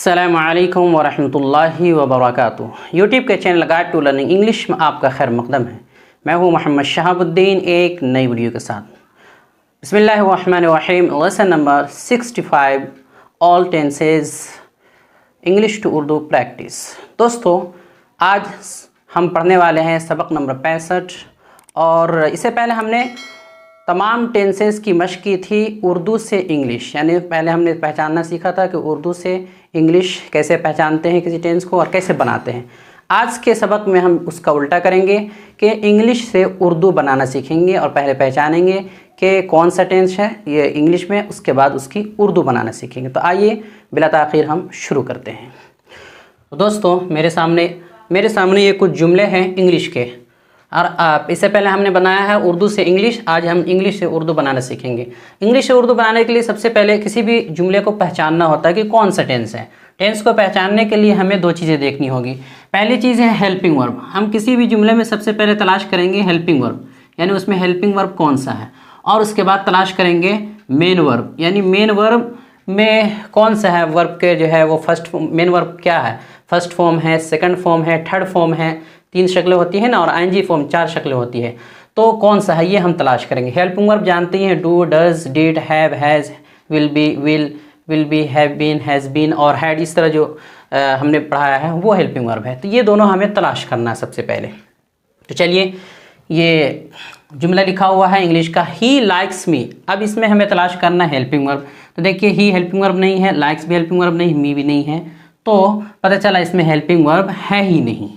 अस्सलामु अलैकुम वरहमतुल्लाहि वबरकातुहू। यूट्यूब के channel guide to learning English में आपका खैर मकदम है। मैं हूँ मोहम्मद शहाबुद्दीन एक नई वीडियो के साथ। बिस्मिल्लाहिर्रहमानिर्रहीम। Lesson number 65 all tenses English to Urdu practice. दोस्तों, आज हम पढ़ने वाले हैं सबक नंबर 65 और इससे पहले हमने तमाम टेंसेस की मशक की थी उर्दू से इंग्लिश, यानी पहले हमने पहचानना सीखा था कि उर्दू से इंग्लिश कैसे पहचानते हैं किसी टेंस को और कैसे बनाते हैं। आज के सबक में हम उसका उल्टा करेंगे कि इंग्लिश से उर्दू बनाना सीखेंगे और पहले पहचानेंगे कि कौन सा टेंस है ये इंग्लिश में, उसके बाद उसकी उर्दू बनाना सीखेंगे। तो आइए बिला ताख़ीर हम शुरू करते हैं। तो दोस्तों, मेरे सामने ये कुछ जुमले हैं इंग्लिश के, और इससे पहले हमने बनाया है उर्दू से इंग्लिश। आज हम इंग्लिश से उर्दू बनाना सीखेंगे। इंग्लिश से उर्दू बनाने के लिए सबसे पहले किसी भी जुमले को पहचानना होता है कि कौन सा टेंस है। टेंस को पहचानने के लिए हमें दो चीज़ें देखनी होगी। पहली चीज़ है हेल्पिंग वर्ब। हम किसी भी जुमले में सबसे पहले तलाश करेंगे हेल्पिंग वर्ब, यानी उसमें हेल्पिंग वर्ब कौन सा है, और उसके बाद तलाश करेंगे मेन वर्ब, यानी मेन वर्ब में कौन सा है वर्ब के जो है वो फर्स्ट मेन वर्ब क्या है, फर्स्ट फॉर्म है, सेकंड फॉर्म है, थर्ड फॉर्म है, 3 शक्लें होती है ना, और आईएनजी फॉर्म 4 शक्लें होती है। तो कौन सा है ये हम तलाश करेंगे। हेल्पिंग वर्ब जानती हैं, do, does, did, have, has, will be, have been, has been और हैड, इस तरह जो हमने पढ़ाया है वो हेल्पिंग वर्ब है। तो ये दोनों हमें तलाश करना है सबसे पहले। तो चलिए, ये जुमला लिखा हुआ है इंग्लिश का, ही लाइक्स मी। अब इसमें हमें तलाश करना है हेल्पिंग वर्ब। तो देखिए, ही हेल्पिंग वर्ब नहीं है, लाइक्स भी हेल्पिंग वर्ब नहीं, मी भी नहीं है, तो पता चला इसमें हेल्पिंग वर्ब है ही नहीं।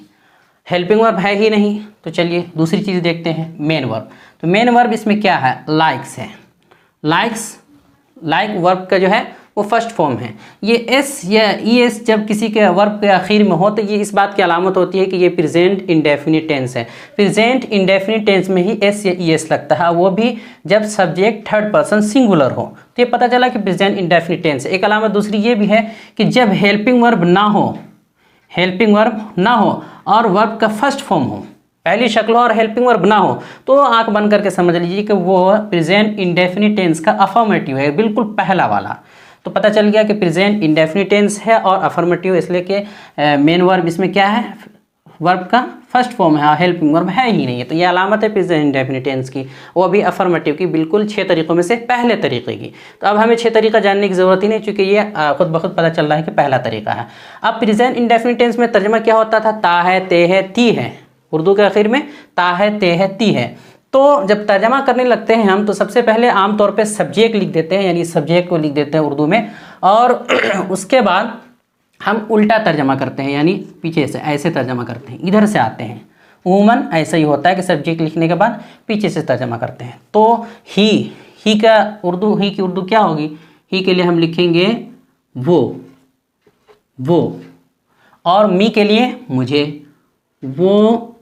हेल्पिंग वर्ब है ही नहीं, तो चलिए दूसरी चीज़ देखते हैं, मेन वर्ब। तो मेन वर्ब इसमें क्या है, लाइक्स है। लाइक वर्ब का जो है वो फर्स्ट फॉर्म है। ये एस या ई एस जब किसी के वर्ब के आखिर में हो तो ये इस बात की अलामत होती है कि ये प्रेजेंट इंडेफिनिट टेंस है। प्रेजेंट इंडेफिनिट टेंस में ही एस या ई एस लगता है, वो भी जब सब्जेक्ट थर्ड पर्सन सिंगुलर हो। तो ये पता चला कि प्रेजेंट इंडेफिनिट टेंस है। एक अलामत दूसरी ये भी है कि जब हेल्पिंग वर्ब ना हो और वर्ब का फर्स्ट फॉर्म हो, पहली शक्ल हो और हेल्पिंग वर्ब ना हो, तो आंख बंद करके समझ लीजिए कि वो प्रेजेंट इंडेफिनिट टेंस का अफर्मेटिव है, बिल्कुल पहला वाला। तो पता चल गया कि प्रेजेंट इंडेफिनिट टेंस है और अफर्मेटिव, इसलिए कि मेन वर्ब इसमें क्या है, वर्ब का फर्स्ट फॉर्म है, हेल्पिंग वर्ब है ही नहीं है। तो ये अलामत है प्रेजेंट इंडेफिनिट टेंस की, वो भी अफर्मेटिव की, बिल्कुल 6 तरीक़ों में से पहले तरीक़े की। तो अब हमें 6 तरीक़ा जानने की ज़रूरत ही नहीं, चूँकि ये खुद ब खुद पता चल रहा है कि पहला तरीक़ा है। अब प्रेजेंट इंडेफिनिट टेंस में तर्जमा क्या होता था, ता है, ते है, ती है। उर्दू के आखिर में ता है, ते है, ती है। तो जब तर्जमा करने लगते हैं हम, तो सबसे पहले आमतौर पे सब्जेक्ट लिख देते हैं, यानी सब्जेक्ट को लिख देते हैं उर्दू में, और उसके बाद हम उल्टा तर्जमा करते हैं, यानी पीछे से ऐसे तर्जमा करते हैं, इधर से आते हैं। उमूमन ऐसा ही होता है कि सब्जेक्ट लिखने के बाद पीछे से तर्जमा करते हैं। तो ही की उर्दू क्या होगी, ही के लिए हम लिखेंगे वो, और मी के लिए मुझे, वो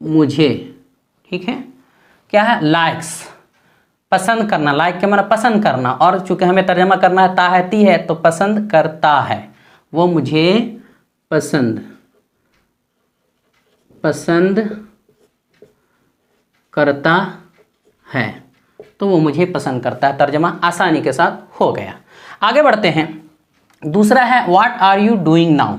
मुझे, ठीक है। क्या है, लाइक्स, पसंद करना, लाइक के माना पसंद करना, और चूंकि हमें तर्जमा करना है ता है, ती है, तो पसंद करता है, वो मुझे पसंद करता है, तो वो मुझे पसंद करता है। तर्जमा आसानी के साथ हो गया। आगे बढ़ते हैं। दूसरा है what are you doing now.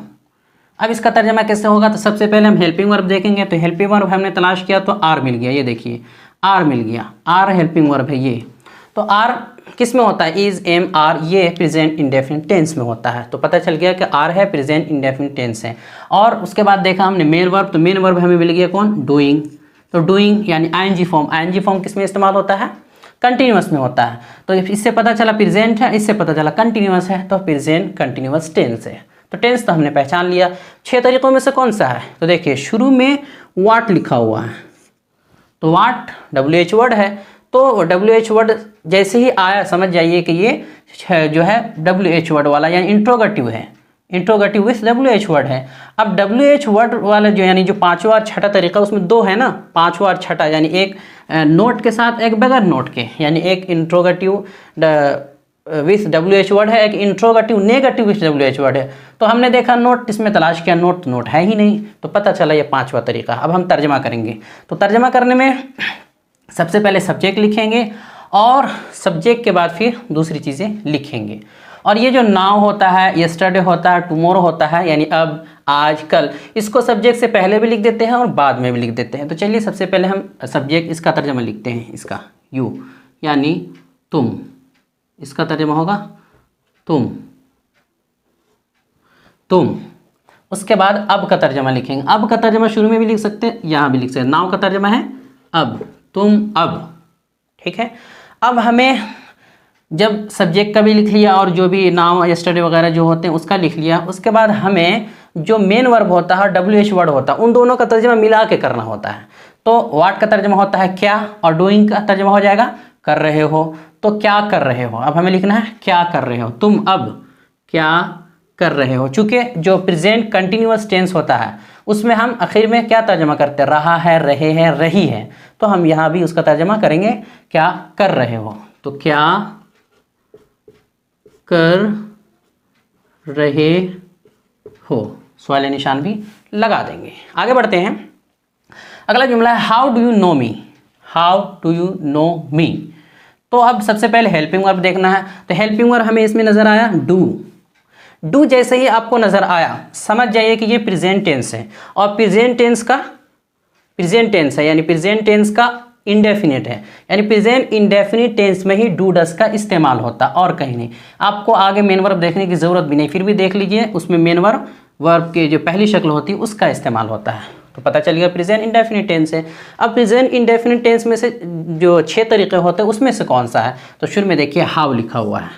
अब इसका तर्जमा कैसे होगा, तो सबसे पहले हम हेल्पिंग वर्ब देखेंगे। तो हेल्पिंग वर्ब हमने तलाश किया तो आर मिल गया, ये देखिए आर मिल गया, आर हेल्पिंग वर्ब है ये। तो आर किस में होता है, इज, एम, आर, ये प्रेजेंट इंडेफिनिट टेंस में होता है। तो पता चल गया कि आर है, प्रेजेंट इंडेफिनिट टेंस है। और उसके बाद देखा हमने मेन वर्ब, तो मेन वर्ब हमें मिल गया कौन, डूइंग। तो डूइंग यानी आईएनजी फॉर्म किस में इस्तेमाल होता है, कंटिन्यूअस में होता है। तो इससे पता चला प्रेजेंट है, इससे पता चला कंटिन्यूअस है, तो प्रेजेंट कंटिन्यूअस टेंस है। तो टेंस तो हमने पहचान लिया। 6 तरीक़ों में से कौन सा है, तो देखिए शुरू में वाट लिखा हुआ है, तो वाट WH वर्ड है। तो WH वर्ड जैसे ही आया समझ जाइए कि ये जो है WH वर्ड वाला, यानी इंट्रोगेटिव है, इंट्रोगेटिव विथ WH वर्ड है। अब WH वर्ड वाला जो यानी जो 5वां और छठा तरीका, उसमें 2 है ना, 5वां और छठा, यानी एक नोट के साथ एक बगैर नोट के, यानी एक इंट्रोगेटिव विथ WH वर्ड है, एक interrogative negative with WH word है। तो हमने देखा नोट, इसमें तलाश किया नोट है ही नहीं, तो पता चला ये 5वां तरीका। अब हम तर्जमा करेंगे। तो तर्जमा करने में सबसे पहले सब्जेक्ट लिखेंगे और सब्जेक्ट के बाद फिर दूसरी चीज़ें लिखेंगे, और ये जो नाउ होता है, यस्टरडे होता है, टुमारो होता है, यानी अब, आज, कल, इसको सब्जेक्ट से पहले भी लिख देते हैं और बाद में भी लिख देते हैं। तो चलिए सबसे पहले हम सब्जेक्ट इसका तर्जमा लिखते हैं, इसका यू यानी तुम, इसका तर्जमा होगा तुम, तुम। उसके बाद अब का तर्जमा लिखेंगे। अब का तर्जमा शुरू में भी लिख सकते हैं, यहाँ भी लिख सकते हैं। नाउ का तर्जमा है अब, तुम अब, ठीक है। अब हमें जब सब्जेक्ट का भी लिख लिया और जो भी नाउ, यस्टरडे वगैरह जो होते हैं उसका लिख लिया, उसके बाद हमें जो मेन वर्ब होता है, WH वर्ड होता है, उन दोनों का तर्जमा मिला के करना होता है। तो व्हाट का तर्जमा होता है क्या, और डूइंग का तर्जमा हो जाएगा कर रहे हो। तो क्या कर रहे हो, अब हमें लिखना है क्या कर रहे हो, तुम अब क्या कर रहे हो। चूंकि जो प्रेजेंट कंटिन्यूअस टेंस होता है उसमें हम आखिर में क्या तर्जमा करते हैं, रहा है, रहे हैं, रही है। तो हम यहाँ भी उसका तर्जमा करेंगे क्या कर रहे हो। तो क्या कर रहे हो, सवाल निशान भी लगा देंगे। आगे बढ़ते हैं। अगला जुमला है how do you know me, how do you know me. तो अब सबसे पहले हेल्पिंग वर्ब देखना है। तो हेल्पिंग वर्ब हमें इसमें नजर आया डू। डू जैसे ही आपको नजर आया समझ जाइए कि ये प्रेजेंट टेंस है, और प्रेजेंट टेंस है यानी प्रेजेंट टेंस का इंडेफिनिट है, यानी प्रेजेंट इंडेफिनिट टेंस में ही डू डस का इस्तेमाल होता और कहीं नहीं। आपको आगे मेन वर्ब देखने की जरूरत भी नहीं, फिर भी देख लीजिए उसमें मेन वर्ब के जो पहली शक्ल होती है उसका इस्तेमाल होता है। तो पता चल गया प्रेजेंट इंडेफिनिट टेंस है। अब प्रेजेंट इंडेफिनिट टेंस में से जो 6 तरीके होते हैं उसमें से कौन सा है, तो शुरू में देखिए हाउ लिखा हुआ है।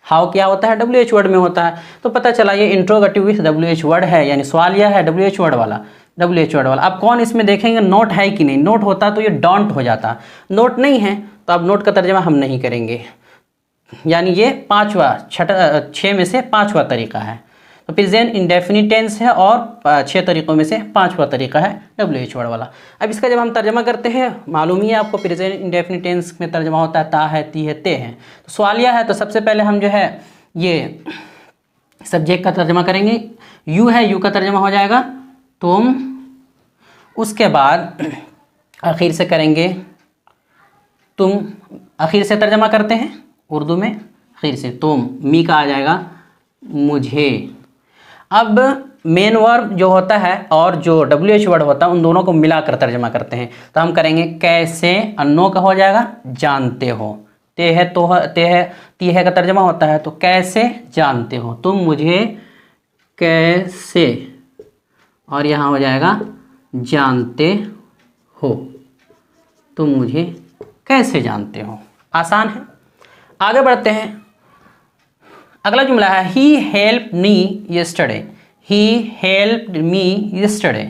हाउ क्या होता है, WH वर्ड में होता है। तो पता चला ये इंट्रोगेटिव विथ WH वर्ड है, यानी सवालिया है WH वर्ड वाला। अब कौन इसमें देखेंगे नोट है कि नहीं, नोट होता तो ये डोंट हो जाता, नोट नहीं है तो अब नोट का तर्जमा हम नहीं करेंगे, यानी ये 6 में से 5वां तरीका है। तो प्रेजेंट इंडेफिनिट टेंस है और 6 तरीकों में से 5वां तरीका है WH वर्ड वाला। अब इसका जब हम तर्जमा करते हैं, मालूम ही है आपको प्रेजेंट इंडेफिनिट टेंस में तर्जमा होता है ता है, ती है, ते है। तो सवालिया है तो सबसे पहले हम जो है ये सब्जेक्ट का तर्जमा करेंगे। यू है, यू का तर्जमा हो जाएगा तुम। उसके बाद आखिर से करेंगे तुम, आखिर से तर्जमा करते हैं उर्दू में आखिर से तुम। मी का आ जाएगा मुझे। अब मेन वर्ब जो होता है और जो WH वर्ड होता है उन दोनों को मिलाकर तर्जमा करते हैं। तो हम करेंगे कैसे, अन्नो का हो जाएगा जानते हो, ते है तो ते है, ती है का तर्जमा होता है तो कैसे जानते हो, तुम मुझे कैसे, और यहाँ हो जाएगा जानते हो, तुम मुझे कैसे जानते हो। आसान है। आगे बढ़ते हैं। अगला जुमला है he helped me yesterday, he helped me yesterday.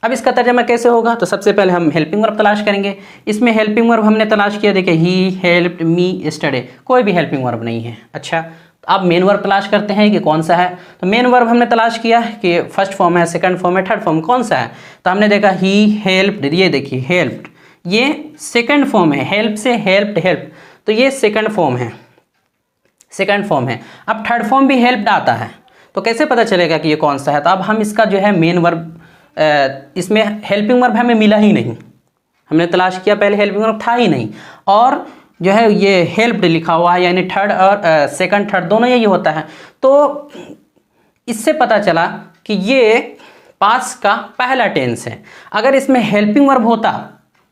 अब इसका तर्जमा कैसे होगा, तो सबसे पहले हम हेल्पिंग वर्ब तलाश करेंगे। इसमें हेल्पिंग वर्ब हमने तलाश किया, देखिए ही हेल्प्ड मी यस्टरडे, कोई भी हेल्पिंग वर्ब नहीं है। अच्छा, अब मेन वर्ब तलाश करते हैं कि कौन सा है। तो मेन वर्ब हमने तलाश किया कि फर्स्ट फॉर्म है, सेकंड फॉर्म है, थर्ड फॉर्म कौन सा है। तो हमने देखा ही हेल्प्ड, ये देखिए हेल्प्ड, ये सेकंड फॉर्म है, हेल्प से हेल्प्ड, हेल्प, तो ये सेकंड फॉर्म है, सेकंड फॉर्म है। अब थर्ड फॉर्म भी हेल्प्ड आता है, तो कैसे पता चलेगा कि ये कौन सा है। तो अब हम इसका जो है मेन वर्ब, इसमें हेल्पिंग वर्ब हमें मिला ही नहीं, हमने तलाश किया पहले हेल्पिंग वर्ब था ही नहीं, और जो है ये हेल्प्ड लिखा हुआ है, यानी थर्ड और सेकंड थर्ड दोनों यही होता है। तो इससे पता चला कि ये पास्ट का पहला टेंस है। अगर इसमें हेल्पिंग वर्ब होता,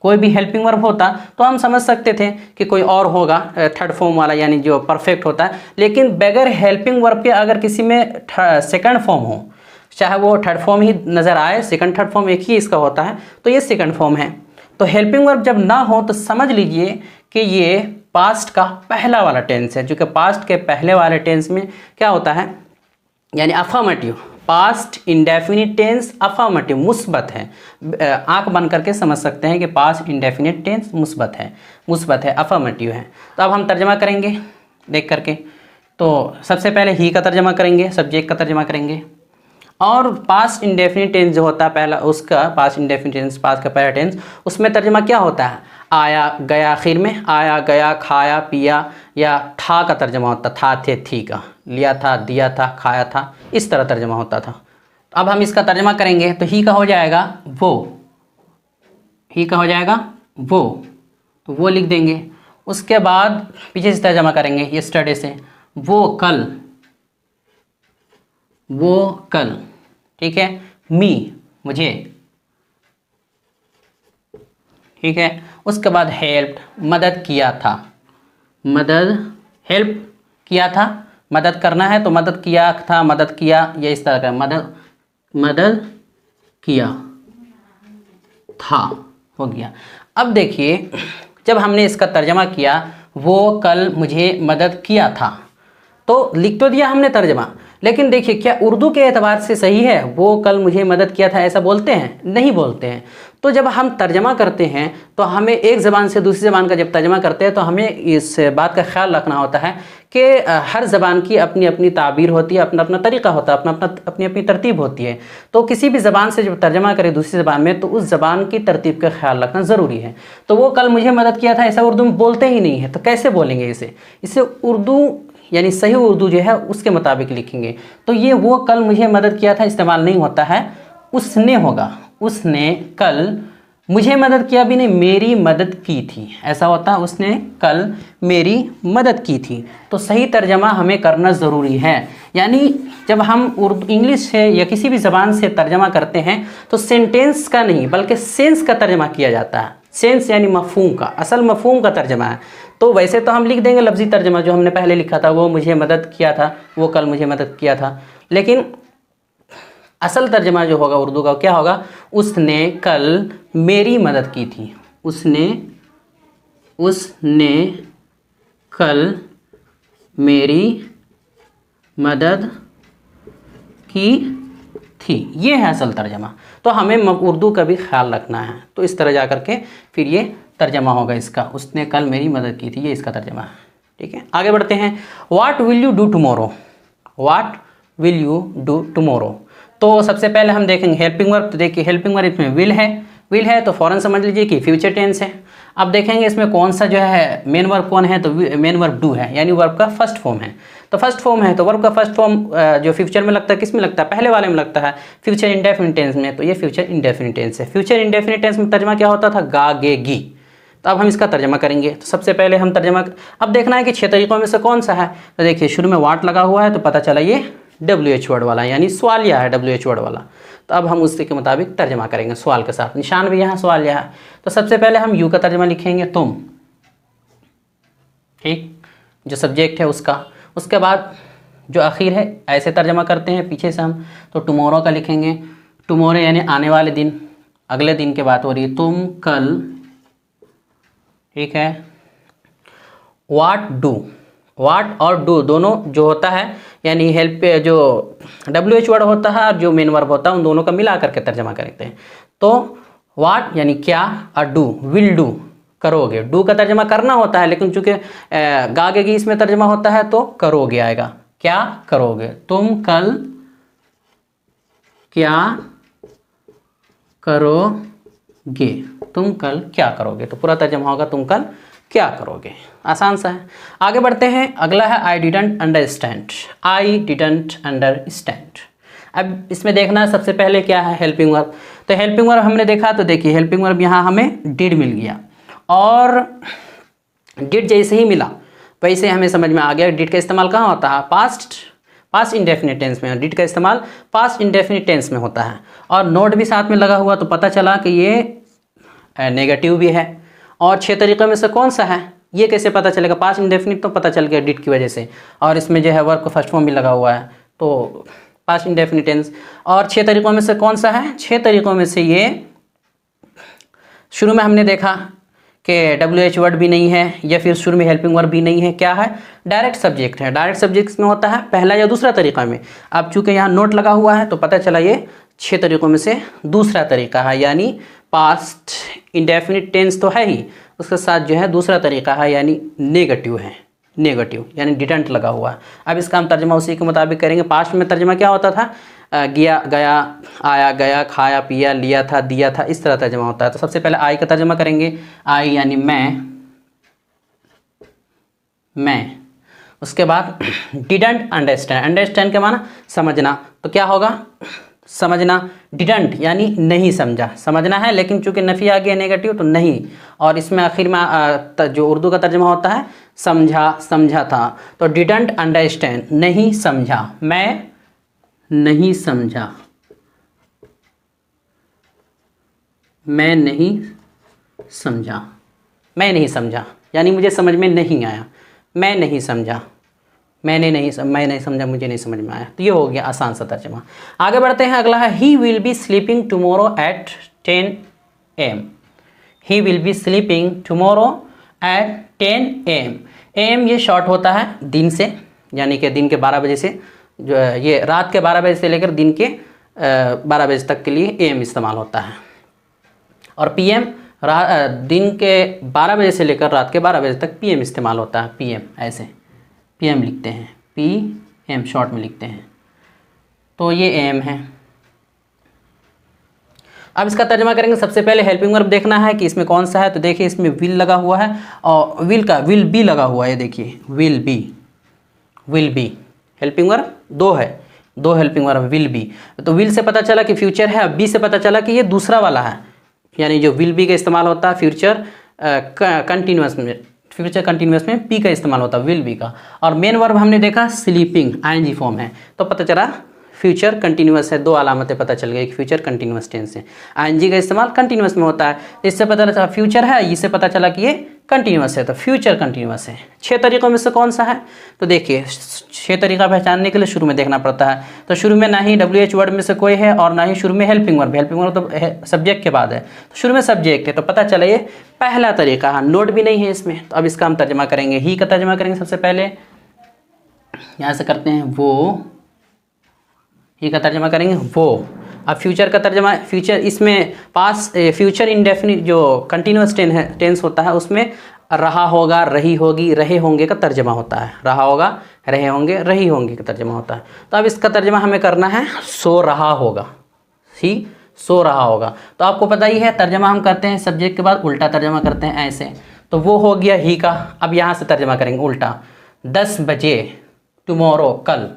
कोई भी हेल्पिंग वर्ब होता, तो हम समझ सकते थे कि कोई और होगा थर्ड फॉर्म वाला, यानी जो परफेक्ट होता है। लेकिन बगैर हेल्पिंग वर्ब के अगर किसी में सेकंड फॉर्म हो, चाहे वो थर्ड फॉर्म ही नज़र आए, सेकंड थर्ड फॉर्म एक ही इसका होता है, तो ये सेकंड फॉर्म है। तो हेल्पिंग वर्ब जब ना हो तो समझ लीजिए कि ये पास्ट का पहला वाला टेंस है, जो कि पास्ट के पहले वाले टेंस में क्या होता है, यानी affirmative, past indefinite tense affirmative, मुस्बत है। आंख बंद करके समझ सकते हैं कि पास्ट इंडेफिनिट टेंस मुस्बत है, अफर्मेटिव है। तो अब हम तर्जमा करेंगे देख करके। तो सबसे पहले ही का तर्जमा करेंगे, सब्जेक्ट का तर्जमा करेंगे, और पास्ट इंडेफिनिट टेंस जो होता है पहला, उसका पास्ट इंडेफिनिट टेंस, पास्ट का पहला टेंस, उसमें तर्जमा क्या होता है, आया गया, आखिर में आया गया, खाया पिया, या था का तर्जमा होता था, थे, थी का, लिया था, दिया था, खाया था, इस तरह तर्जमा होता था। तो अब हम इसका तर्जमा करेंगे। तो ही का हो जाएगा वो, ही का हो जाएगा वो, तो वो लिख देंगे। उसके बाद पीछे से तर्जमा करेंगे यस्टरडे से, वो कल, ठीक है। मी, मुझे, ठीक है। उसके बाद हेल्प, मदद किया था, हेल्प किया था, मदद करना है तो मदद किया था, मदद किया, ये इस तरह का मदद किया था, हो गया। अब देखिए, जब हमने इसका तर्जमा किया, वो कल मुझे मदद किया था, तो लिख तो दिया हमने तर्जमा, लेकिन देखिए क्या उर्दू के एतबार से सही है? वो कल मुझे मदद किया था ऐसा बोलते हैं? नहीं बोलते हैं। तो जब हम तर्जमा करते हैं तो हमें एक ज़बान से दूसरी ज़बान का जब तर्जमा करते हैं तो हमें इस बात का ख्याल रखना होता है कि हर ज़बान की अपनी अपनी ताबीर होती है, अपना अपना तरीक़ा होता है, अपनी अपनी तरतीब होती है। तो किसी भी ज़बान से जब तर्जमा करें दूसरी ज़बान में तो उस ज़बान की तरतीब का ख्याल रखना ज़रूरी है। तो वो कल मुझे मदद किया था ऐसा उर्दू में बोलते ही नहीं है, तो कैसे बोलेंगे इसे उर्दू यानी सही उर्दू जो है उसके मुताबिक लिखेंगे। तो ये वो कल मुझे मदद किया था इस्तेमाल नहीं होता है, उसने होगा। उसने कल मुझे मदद किया भी नहीं, मेरी मदद की थी ऐसा होता है। उसने कल मेरी मदद की थी। तो सही तर्जमा हमें करना ज़रूरी है। यानी जब हम उर्दू इंग्लिश से या किसी भी ज़बान से तर्जमा करते हैं तो सेंटेंस का नहीं बल्कि सेंस का तर्जमा किया जाता है। सेंस यानी मफ़हूम का, असल मफ़हूम का तर्जमा है। तो वैसे तो हम लिख देंगे लफ्ज़ी तर्जमा जो हमने पहले लिखा था, वो मुझे मदद किया था, वो कल मुझे मदद किया था, लेकिन असल तर्जमा जो होगा उर्दू का क्या होगा? उसने कल मेरी मदद की थी। उसने कल मेरी मदद की थी, ये है असल तर्जमा। तो हमें उर्दू का भी ख्याल रखना है। तो इस तरह जा करके फिर ये तर्जमा होगा इसका, उसने कल मेरी मदद की थी, ये इसका तर्जमा है। ठीक है, आगे बढ़ते हैं। What will you do tomorrow? What will you do tomorrow? तो सबसे पहले हम देखेंगे हेल्पिंग वर्ब। तो देखिए हेल्पिंग वर्ब इसमें विल है तो फ़ौरन समझ लीजिए कि फ्यूचर टेंस है। अब देखेंगे इसमें कौन सा जो है मेन वर्ब कौन है, तो मेन वर्ब डू है, यानी वर्ब का फर्स्ट फॉर्म है। तो फर्स्ट फॉर्म है तो वर्ब का फर्स्ट फॉर्म जो फ्यूचर में लगता है, किस में लगता है? पहले वाले में लगता है, फ्यूचर इंडेफिनिट टेंस में। तो ये फ्यूचर इंडेफिनिट टेंस है। फ्यूचर इंडेफिनिट टेंस में तर्जमा क्या होता था? गा गे गी। तो अब हम इसका तर्जमा करेंगे। तो सबसे पहले हम तर्जमा अब देखना है कि 6 तरीक़ों में से कौन सा है। तो देखिए शुरू में वाट लगा हुआ है तो पता चला ये WH वर्ड वाला यानी सवालिया है, WH वर्ड वाला। तो अब हम उसी के मुताबिक तर्जमा करेंगे सवाल के साथ, निशान भी यहाँ सवालिया है। तो सबसे पहले हम यू का तर्जमा लिखेंगे तुम, ठीक, जो सब्जेक्ट है उसका। उसके बाद जो आखिर है ऐसे तर्जमा करते हैं पीछे से हम, तो टुमारो का लिखेंगे। टुमारो यानी आने वाले दिन, अगले दिन की बात हो रही है, तुम कल, ठीक है। वाट डू, वाट और डू दोनों जो होता है यानी हेल्प पे जो WH वर्ड होता है और जो मेन वर्ब होता है उन दोनों का मिला करके तर्जमा करते हैं। तो वाट यानी क्या और डू विल डू करोगे। डू का तर्जमा करना होता है लेकिन चूंकि गागेगी इसमें तर्जमा होता है तो करोगे आएगा। क्या करोगे? तुम कल क्या करोगे, तुम कल क्या करोगे। तो पूरा तर्जमा होगा तुम कल क्या करोगे। आसान सा है। आगे बढ़ते हैं। अगला है I didn't understand. I didn't understand. अब इसमें देखना है सबसे पहले क्या है हेल्पिंग वर्ब। तो हेल्पिंग वर्ब हमने देखा, तो देखिए हेल्पिंग वर्ब यहाँ हमें डिड मिल गया और डिड जैसे ही मिला वैसे हमें समझ में आ गया डिड का इस्तेमाल कहाँ होता है? पास्ट इंडेफिनिट टेंस में। डिड का इस्तेमाल पास्ट इंडेफिनिट टेंस में होता है और नोट भी साथ में लगा हुआ तो पता चला कि ये नेगेटिव भी है। और 6 तरीक़ों में से कौन सा है ये कैसे पता चलेगा? पास्ट इंडेफिनिट तो पता चल गया डिड की वजह से, और इसमें जो है वर्ब का फर्स्ट फॉर्म भी लगा हुआ है तो पास्ट इंडेफिनिट टेंस। और 6 तरीक़ों में से कौन सा है? 6 तरीक़ों में से ये शुरू में हमने देखा कि WH वर्ड भी नहीं है या फिर शुरू में हेल्पिंग वर्ब भी नहीं है। क्या है? डायरेक्ट सब्जेक्ट है। डायरेक्ट सब्जेक्ट में होता है पहला या दूसरा तरीक़ा में। अब चूँकि यहाँ नोट लगा हुआ है तो पता चला ये 6 तरीक़ों में से दूसरा तरीक़ा है, यानी पास्ट इंडेफिनिट टेंस तो है ही, उसके साथ जो है दूसरा तरीक़ा है यानी नेगेटिव है। नेगेटिव यानी डिडंट लगा हुआ है। अब इसका हम तर्जमा उसी के मुताबिक करेंगे। पास्ट में तर्जमा क्या होता था? गया गया, आया गया, खाया पिया, लिया था दिया था, इस तरह तर्जमा होता है। तो सबसे पहले आई का तर्जमा करेंगे। आई यानी मैं। उसके बाद डिडंट अंडरस्टैंड। अंडरस्टैंड के माना समझना। तो क्या होगा? समझना, डिडंट यानी नहीं समझा, समझना है लेकिन चूंकि नफी आ गया नेगेटिव तो नहीं, और इसमें आखिर में जो उर्दू का तर्जमा होता है समझा, समझा था, तो डिडंट अंडरस्टैंड, नहीं समझा, मैं नहीं समझा, मैं नहीं समझा, मैं नहीं समझा यानी मुझे समझ में नहीं आया, मैं नहीं समझा, मैं नहीं समझा, मुझे नहीं समझ में आया। तो ये हो गया आसान सा तर्जमा। आगे बढ़ते हैं, अगला है he will be sleeping tomorrow at 10 AM। He will be sleeping tomorrow at 10 AM। AM ये शॉर्ट होता है दिन से, यानी कि दिन के 12 बजे से, जो ये रात के 12 बजे से लेकर दिन के 12 बजे तक के लिए AM इस्तेमाल होता है, और PM दिन के 12 बजे से लेकर रात के 12 बजे तक PM इस्तेमाल होता है। PM ऐसे PM लिखते हैं, PM शॉर्ट में लिखते हैं, तो ये AM है। अब इसका तर्जमा करेंगे। सबसे पहले हेल्पिंग वर्ब देखना है कि इसमें कौन सा है, तो देखिए इसमें विल लगा हुआ है और विल बी लगा हुआ है, देखिए विल बी हेल्पिंग वर्ब दो है, दो हेल्पिंग वर्ब विल बी, तो विल से पता चला कि फ्यूचर है, बी से पता चला कि ये दूसरा वाला है, यानी जो विल बी का इस्तेमाल होता है फ्यूचर कंटिन्यूअस में, फ्यूचर कंटिन्यूअस में पी का इस्तेमाल होता है विल बी का। और मेन वर्ब हमने देखा स्लीपिंग आईएनजी फॉर्म है, तो पता चला फ्यूचर कंटिन्यूअस है, दो अलामतें पता चल गई, एक फ्यूचर कंटिन्यूअस टेंस है, आईएनजी का इस्तेमाल कंटिन्यूअस में होता है, इससे पता चला फ्यूचर है, इससे पता चला कि ये कंटिन्यूअस है, तो फ्यूचर कंटिन्यूअस है। 6 तरीकों में से कौन सा है, तो देखिए 6 तरीका पहचानने के लिए शुरू में देखना पड़ता है, तो शुरू में ना ही WH वर्ड में से कोई है और ना ही शुरू में हेल्पिंग वर्ब तो सब्जेक्ट के बाद है, तो शुरू में सब्जेक्ट है, तो पता चला ये पहला तरीका है, नोट भी नहीं है इसमें। तो अब इसका हम तर्जमा करेंगे, ही का तर्जमा करेंगे। सबसे पहले यहाँ से करते हैं वो, ही का तर्जमा करेंगे वो। अब फ्यूचर का तर्जमा, फ्यूचर इसमें पास फ्यूचर इंडेफिनिट जो कंटिन्यूअस टेंस होता है उसमें रहा होगा, रही होगी, रहे होंगे का तर्जमा होता है, रहा होगा, रहे होंगे, रही होंगे का तर्जमा होता है। तो अब इसका तर्जमा हमें करना है सो रहा होगा, ही सो रहा होगा। तो आपको पता ही है तर्जमा हम करते हैं सब्जेक्ट के बाद उल्टा तर्जमा करते हैं ऐसे, तो वो हो गया ही का। अब यहाँ से तर्जमा करेंगे उल्टा, 10 बजे टुमारो कल,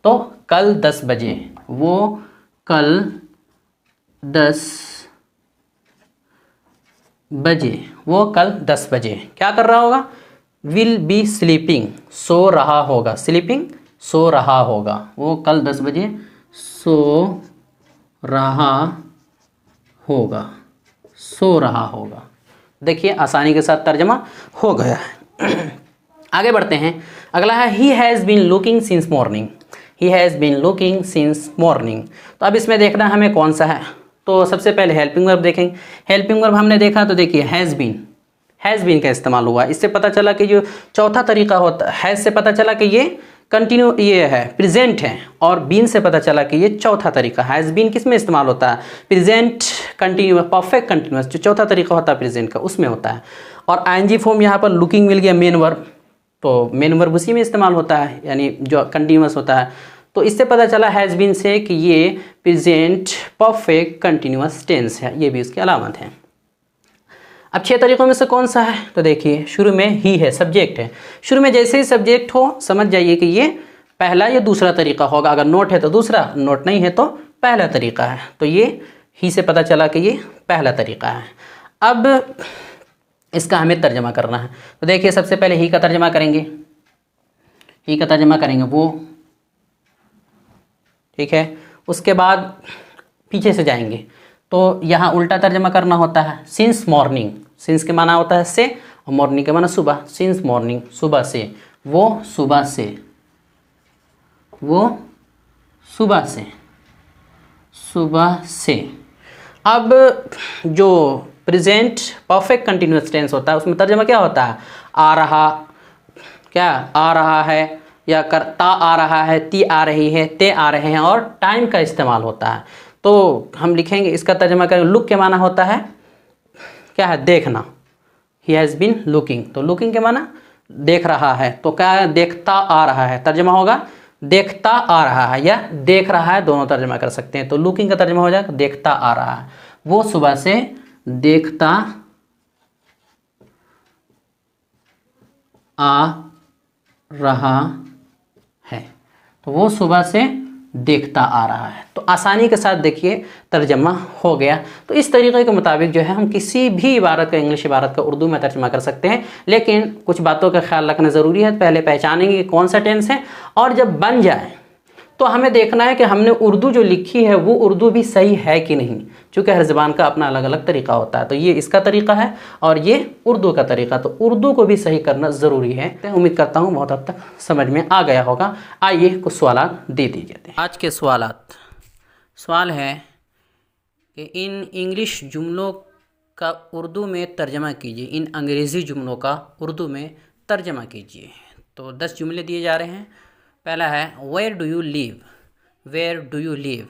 तो कल 10 बजे, वो कल 10 बजे, वो कल 10 बजे क्या कर रहा होगा, विल बी स्लीपिंग, सो रहा होगा, स्लीपिंग सो रहा होगा, वो कल 10 बजे सो रहा होगा, सो रहा होगा। देखिए आसानी के साथ तर्जमा हो गया है। आगे बढ़ते हैं, अगला है he has been looking since morning, he has been looking since morning. तो अब इसमें देखना हमें कौन सा है, तो सबसे पहले हेल्पिंग वर्ब देखेंगे। हेल्पिंग वर्ब हमने देखा, तो देखिए हैज़ बीन का इस्तेमाल हुआ, इससे पता चला कि जो चौथा तरीका होता है, हैज़ से पता चला कि ये कंटिन्यू ये है प्रेजेंट है, और बीन से पता चला कि ये चौथा तरीका। हैज़ बीन किस में इस्तेमाल होता है, प्रेजेंट कंटिन्यूअस, परफेक्ट कंटिन्यूअस, जो चौथा तरीका होता है प्रेजेंट का उसमें होता है। और आईएनजी फॉर्म यहाँ पर लुकिंग मिल गया मेन वर्ब, तो मेन वर्ब उसी में इस्तेमाल होता है, यानी जो कंटिन्यूअस होता है। तो इससे पता चला हैज़ बीन से कि ये प्रेजेंट परफेक्ट कंटिन्यूअस टेंस है, ये भी उसकी अलामत है। अब 6 तरीकों में से कौन सा है, तो देखिए शुरू में ही है, सब्जेक्ट है, शुरू में जैसे ही सब्जेक्ट हो समझ जाइए कि ये पहला या दूसरा तरीका होगा, अगर नोट है तो दूसरा, नोट नहीं है तो पहला तरीका है, तो ये ही से पता चला कि ये पहला तरीका है। अब इसका हमें तर्जमा करना है, तो देखिए सबसे पहले ही का तर्जमा करेंगे, ही का तर्जमा करेंगे वो, ठीक है। उसके बाद पीछे से जाएंगे, तो यहाँ उल्टा तर्जमा करना होता है, सिंस मॉर्निंग, सिंस के माना होता है से और मॉर्निंग के माना सुबह, सिंस मॉर्निंग सुबह से, वो सुबह से, वो सुबह से, सुबह से। अब जो प्रेजेंट परफेक्ट कंटिन्यूअस टेंस होता है उसमें तर्जमा क्या होता है, आ रहा, क्या आ रहा है, या करता आ रहा है, ती आ रही है, ते आ रहे हैं, और टाइम का इस्तेमाल होता है। तो हम लिखेंगे इसका तर्जमा करेंगे, लुक के माना होता है क्या है, देखना, ही हैज़ बीन लुकिंग, तो लुकिंग के माना देख रहा है, तो क्या है, देखता आ रहा है, तर्जमा होगा देखता आ रहा है या देख रहा है, दोनों तर्जमा कर सकते हैं। तो लुकिंग का तर्जमा हो जाएगा देखता आ रहा है, वो सुबह से देखता आ रहा है, तो वो सुबह से देखता आ रहा है। तो आसानी के साथ देखिए तर्जमा हो गया। तो इस तरीके के मुताबिक जो है हम किसी भी इबारत का, इंग्लिश इबारत का उर्दू में तर्जमा कर सकते हैं। लेकिन कुछ बातों का ख्याल रखना ज़रूरी है। पहले पहचानेंगे कि कौन सा टेंस है, और जब बन जाए तो हमें देखना है कि हमने उर्दू जो लिखी है वो उर्दू भी सही है कि नहीं, क्योंकि हर ज़बान का अपना अलग अलग तरीका होता है। तो ये इसका तरीका है और ये उर्दू का तरीका, तो उर्दू को भी सही करना ज़रूरी है। तो उम्मीद करता हूँ बहुत हद तक समझ में आ गया होगा। आइए कुछ सवाल दे दीजिए। आज के सवाल है कि इन इंग्लिश जुमलों का उर्दू में तर्जमा कीजिए, इन अंग्रेज़ी जुमलों का उर्दू में तर्जमा कीजिए। तो 10 जुमले दिए जा रहे हैं। पहला है where do you live, where do you live,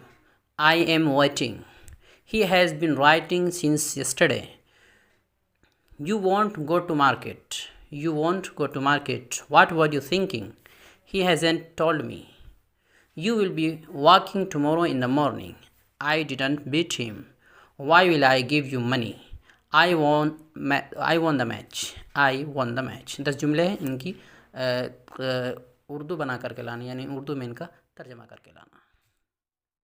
I am waiting, he has been writing since yesterday, you want go to market, you want go to market, what were you thinking, he hasn't told me, you will be walking tomorrow in the morning, I didn't beat him, why will I give you money, I won the match, I won the match. 10 जुमले हैं, इनकी उर्दू बना करके लाना, यानी उर्दू में इनका तर्जमा करके लाना।